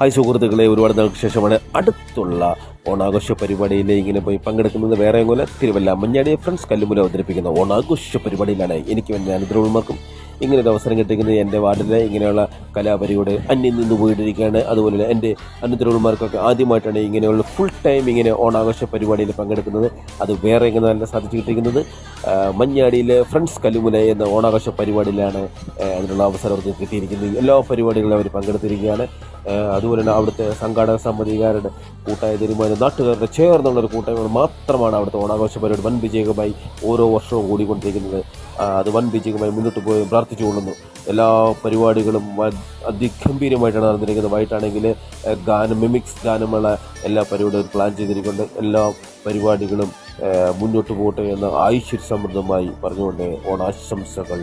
Hi സുഹൃത്തുക്കളെ, ഒരുപാട് നാൾക്ക് ശേഷമാണ് അടുത്തുള്ള ഓണാഘോഷ പരിപാടിയിൽ ഇങ്ങനെ പോയി പങ്കെടുക്കുന്നത്. വേറെ എങ്ങോല തിരുവല്ല മഞ്ഞാടി ഫ്രണ്ട്സ് കല്ലുമുല അവതരിപ്പിക്കുന്ന ഓണാഘോഷ പരിപാടിയിലാണ് എനിക്ക് വേണ്ടി അനുദ്രവന്മാർക്കും ഇങ്ങനെ ഒരു അവസരം കിട്ടിയിരിക്കുന്നത്. എൻ്റെ വാർഡിലെ ഇങ്ങനെയുള്ള കലാപരിപാടി അന്യം നിന്ന് പോയിട്ടിരിക്കുകയാണ്. അതുപോലെ എൻ്റെ അനുദ്രവന്മാർക്കൊക്കെ ആദ്യമായിട്ടാണ് ഇങ്ങനെയുള്ള ഫുൾ ടൈം ഇങ്ങനെ ഓണാഘോഷ പരിപാടിയിൽ പങ്കെടുക്കുന്നത്. അത് വേറെ എങ്ങനെ തന്നെ സാധിച്ചു കിട്ടിയിരിക്കുന്നത് മഞ്ഞാടിയിലെ ഫ്രണ്ട്സ് കല്ലുമുല എന്ന ഓണാഘോഷ പരിപാടിയിലാണ് അതിനുള്ള അവസരം അവർക്ക് കിട്ടിയിരിക്കുന്നത്. എല്ലാ പരിപാടികളിലും അവർ പങ്കെടുത്തിരിക്കുകയാണ്. അതുപോലെ തന്നെ അവിടുത്തെ സംഘാടക സമിതിക്കാരുടെ കൂട്ടായ തീരുമാനം നാട്ടുകാരുടെ ചേർന്നുള്ളൊരു കൂട്ടായ്മ മാത്രമാണ് അവിടുത്തെ ഓണാഘോഷ പരിപാടി വൻ വിജയകമായി ഓരോ വർഷവും കൂടിക്കൊണ്ടിരിക്കുന്നത്. അത് വൻ വിജയകമായി മുന്നോട്ട് പോയി പ്രാർത്ഥിച്ചുകൊള്ളുന്നു. എല്ലാ പരിപാടികളും അതിഗംഭീരമായിട്ടാണ് നടന്നിരിക്കുന്നത്. വൈകിട്ടാണെങ്കിൽ മിമിക്സ് ഗാനമുള്ള എല്ലാ പരിപാടികളും പ്ലാൻ ചെയ്തിരിക്കുന്നത്. എല്ലാ പരിപാടികളും മുന്നോട്ട് പോകട്ടെ എന്ന ഐശ്വര്യ സമൃദ്ധമായി പറഞ്ഞുകൊണ്ട് ഓണാശംസകൾ.